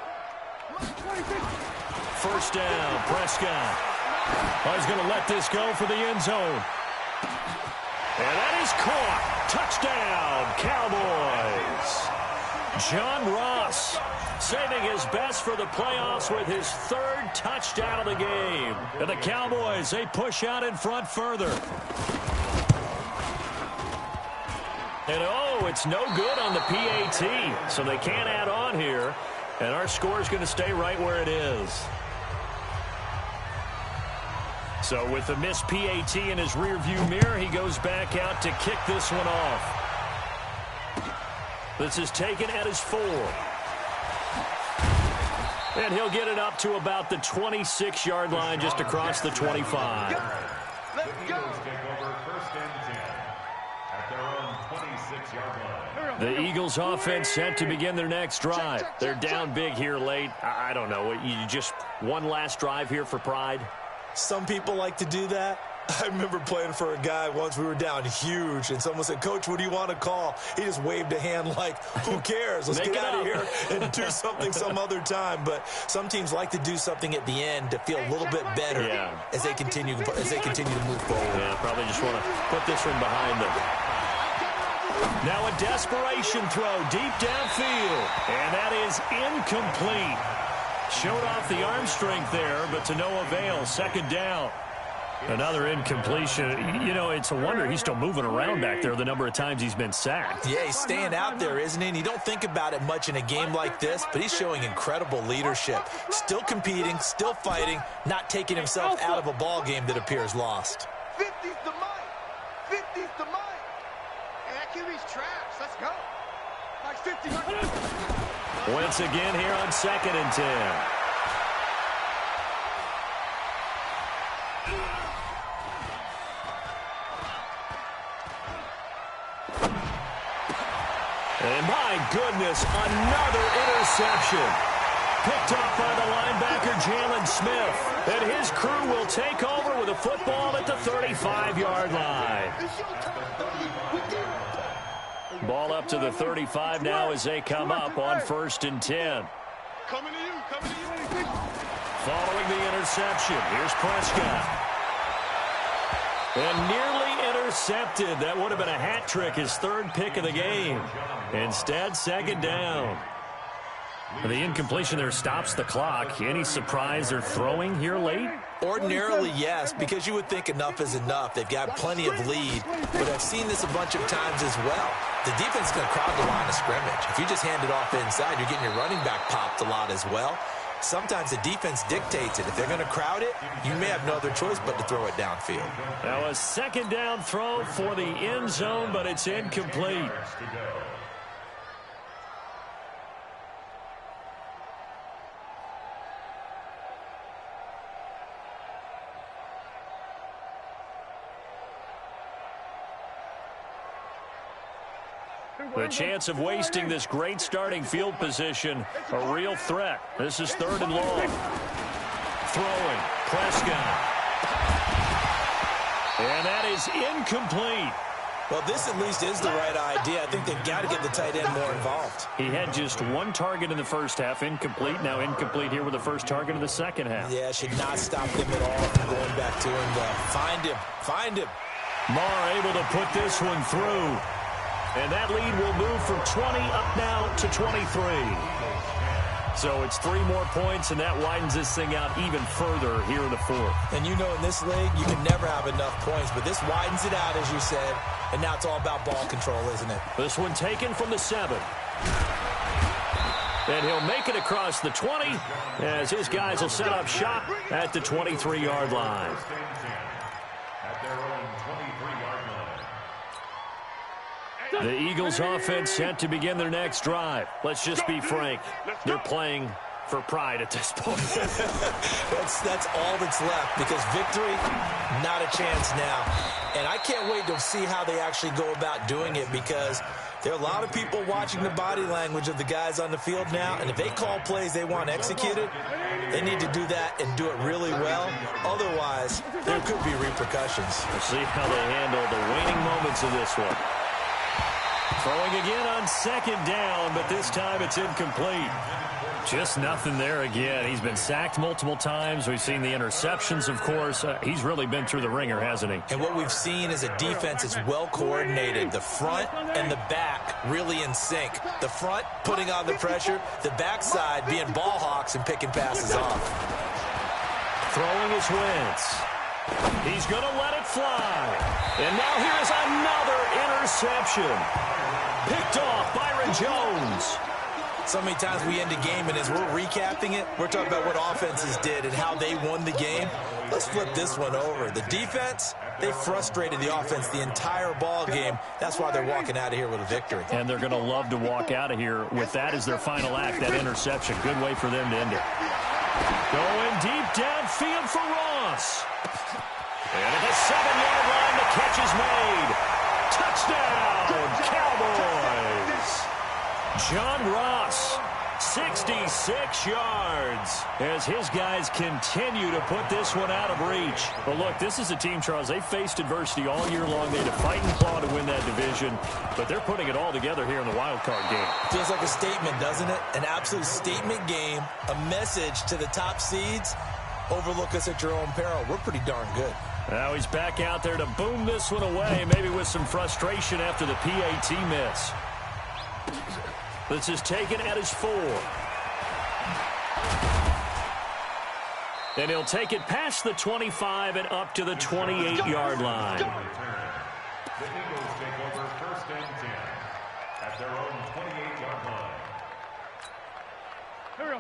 First down, Prescott. Oh, he's going to let this go for the end zone. And that is caught. Touchdown, Cowboys. John Ross saving his best for the playoffs with his 3rd touchdown of the game. And the Cowboys, they push out in front further. And oh, it's no good on the PAT. So they can't add on here. And our score is going to stay right where it is. So with the missed PAT in his rearview mirror, he goes back out to kick this one off. This is taken at his 4. And he'll get it up to about the 26-yard line just across the 25. Let's go. The Eagles offense set to begin their next drive. They're down big here late. I don't know. You just one last drive here for pride? Some people like to do that. I remember playing for a guy once. We were down huge, and someone said, "Coach, what do you want to call?" He just waved a hand like, who cares? Let's get out of here and do something some other time. But some teams like to do something at the end to feel a little bit better as they continue to move forward. Yeah, probably just want to put this one behind them. Now a desperation throw deep downfield, and that is incomplete. Showed off the arm strength there, but to no avail. 2nd down. Another incompletion. You know, it's a wonder he's still moving around back there the number of times he's been sacked. Yeah, he's staying out there, isn't he? And you don't think about it much in a game like this, but he's showing incredible leadership. Still competing, still fighting, not taking himself out of a ball game that appears lost. 50's the mic. 50's the mic. And that QB's trash. Let's go. Like 50. Once again here on 2nd and 10. And my goodness, another interception. Picked up by the linebacker, Jalen Smith. And his crew will take over with a football at the 35-yard line. Ball up to the 35 now as they come up on 1st and 10. Coming to you. Following the interception, here's Prescott. And nearly intercepted. That would have been a hat trick, his 3rd pick of the game. Instead, 2nd down. The incompletion there stops the clock. Any surprise they're throwing here late? Ordinarily, yes, because you would think enough is enough. They've got plenty of lead, but I've seen this a bunch of times as well. The defense is going to crowd the line of scrimmage. If you just hand it off inside, you're getting your running back popped a lot as well. Sometimes the defense dictates it. If they're going to crowd it, you may have no other choice but to throw it downfield. Now a 2nd down throw for the end zone, but it's incomplete. The chance of wasting this great starting field position, a real threat. This is 3rd and long. Throwing, Prescott. And that is incomplete. Well, this at least is the right idea. I think they've got to get the tight end more involved. He had just 1 target in the first half, incomplete. Now incomplete here with the first target of the second half. Yeah, should not stop them at all from going back to him. Find him. Marr able to put this one through. And that lead will move from 20 up now to 23. So it's 3 more points, and that widens this thing out even further here in the 4th. And you know in this league, you can never have enough points, but this widens it out, as you said, and now it's all about ball control, isn't it? This one taken from the 7. And he'll make it across the 20 as his guys will set up shop at the 23-yard line. At their own 23-yard line. The Eagles offense set to begin their next drive. Let's just be frank. They're playing for pride at this point. that's all that's left, because victory, not a chance now. And I can't wait to see how they actually go about doing it, because there are a lot of people watching the body language of the guys on the field now, and if they call plays they want executed, they need to do that and do it really well. Otherwise, there could be repercussions. We'll see how they handle the waning moments of this one. Throwing again on 2nd down, but this time it's incomplete. Just nothing there again. He's been sacked multiple times. We've seen the interceptions, of course. He's really been through the ringer, hasn't he? And what we've seen is a defense that's well coordinated. The front and the back really in sync. The front putting on the pressure, the backside being ball hawks and picking passes off. Throwing his Wentz. He's going to let it fly. And now here's another interception. Picked off Byron Jones. So many times we end a game, and as we're recapping it, we're talking about what offenses did and how they won the game. Let's flip this one over. The defense, they frustrated the offense the entire ball game. That's why they're walking out of here with a victory. And they're going to love to walk out of here with that as their final act, that interception. Good way for them to end it. Going deep downfield for Ross. And at the 7-yard line, the catch is made. Touchdown, Cowboys. John Ross, 66 yards, as his guys continue to put this one out of reach. But look, this is a team, Charles, they faced adversity all year long. They had to fight and claw to win that division, but they're putting it all together here in the wild card game. Feels like a statement, doesn't it? An absolute statement game, a message to the top seeds. Overlook us at your own peril. We're pretty darn good. Now he's back out there to boom this one away, maybe with some frustration after the PAT miss. This is taken at his 4. And he'll take it past the 25 and up to the 28-yard line. The Eagles take over 1st and 10 at their own 28-yard line.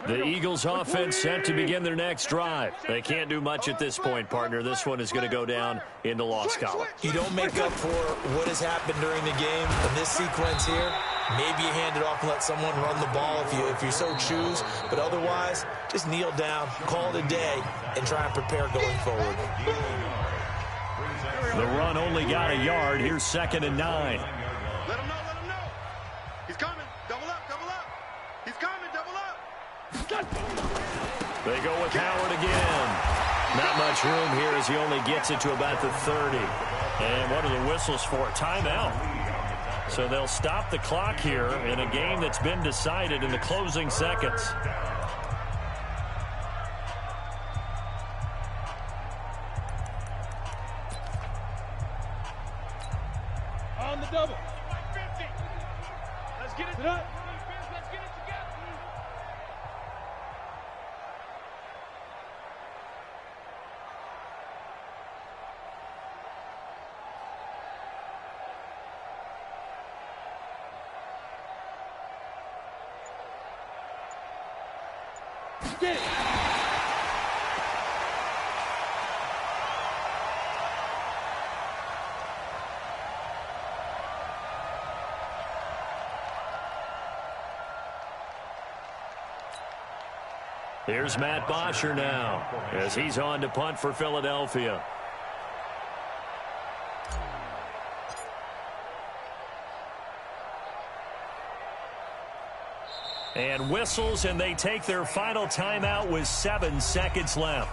The Eagles offense set to begin their next drive. They can't do much at this point, partner. This one is going to go down in the loss column. You don't make up for what has happened during the game in this sequence here Maybe you hand it off and let someone run the ball if you so choose. But otherwise, just kneel down, call it a day, and try and prepare going forward. The run only got a yard. Here's 2nd and 9. Let him know, let him know. He's coming. Double up, double up. He's coming, double up. They go with Howard again. Not much room here as he only gets it to about the 30. And what are the whistles for? Timeout. So they'll stop the clock here in a game that's been decided in the closing seconds. On the double. 50. Let's get it. Sit up. Let's get it together. Get it. Here's Matt Bosher now as he's on to punt for Philadelphia. And whistles, and they take their final timeout with 7 seconds left.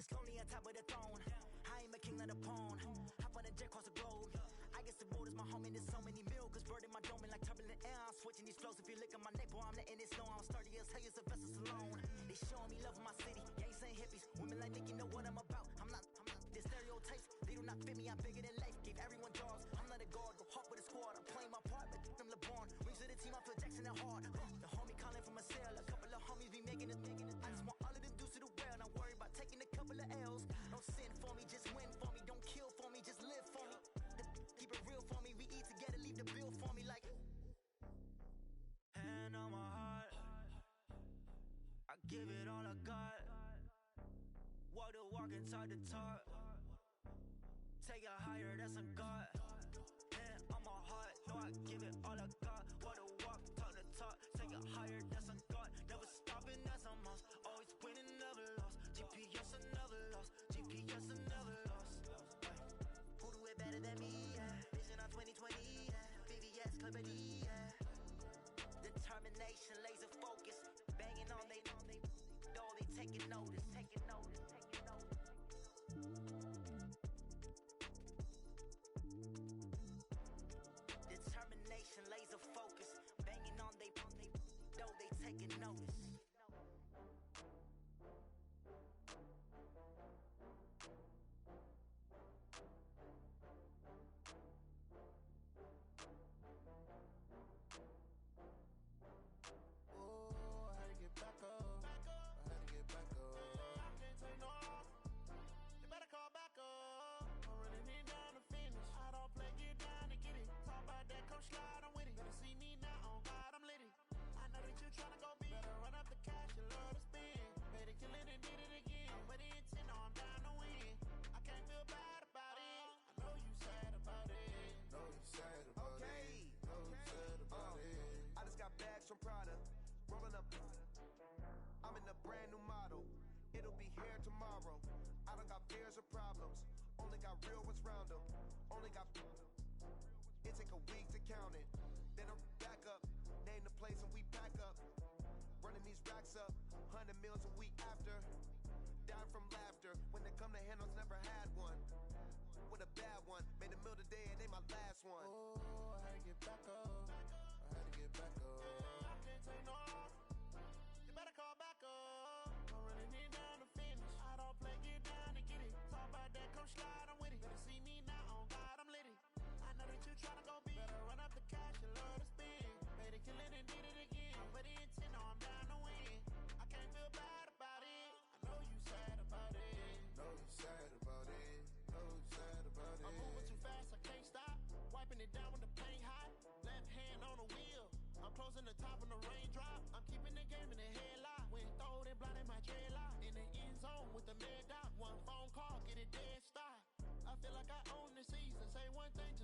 It's lonely on top of the throne. I am a king, not a pawn. Hop on a jet across the globe. I guess the world is my home and there's so many milkers burning my dome like turbulent air. I'm switching these flows. If you look at my neck, boy, I'm letting it snow. I'm sturdy as hell, as a vessel alone. They showing me love in my city. Gangs ain't hippies. Women like Nick, you know what I'm about. I'm not. The stereotypes, they do not fit me. I'm bigger than life. Gave everyone jobs. I'm not a guard. Go hawk with a squad. I'm playing my part like them LeBron. Rings to the team, I feel Jackson and hard. The homie calling from a cell. A couple of homies be making it. I just want all of them dudes to the well. Not worry about taking a couple of L's. Don't sin for me, just win for me. Don't kill for me, just live for me. Keep it real for me. We eat together, leave the bill for me like. Hand on my heart, I give it all I got. Walk the walk and talk the talk. Take it higher, that's a God. Hand on my heart, no, I give it all I got. Walk the walk, talk the talk. Take it higher, that's a God. Never stopping, that's a must. Always winning, never lost. GPS, I never lost. GPS, I never lost. Who do it better than me? Yeah. Vision on 2020. Yeah. VVS, Clippity. Yeah. Determination, laser focus. Banging on they door, they taking notice. Taking notice. Taking notice. Determination, laser focus. Banging on they door, they taking notice. I'm in a brand new model. It'll be here tomorrow. I don't got fears or problems. Only got real ones round them. Only got. It take a week to count it. Then I'm back up. Name the place and we pack up. Running these racks up. 100 meals a week after. Down from laughter. When they come to handles, never had one. With a bad one. Made a meal today and ain't my last one. Oh, I had to get back up. I had to get back up. I can't take no off. You better call back up. I'm running it down to finish. I don't play, get down and get it. Talk about that, come Breaking it down when the paint hot. Left hand on the wheel. I'm closing the top when the raindrop. I'm keeping the game in the headlock. When throwed and blinded my dreadlock. In the end zone with the mad dot. One phone call, get it dead stop. I feel like I own the season. Say one thing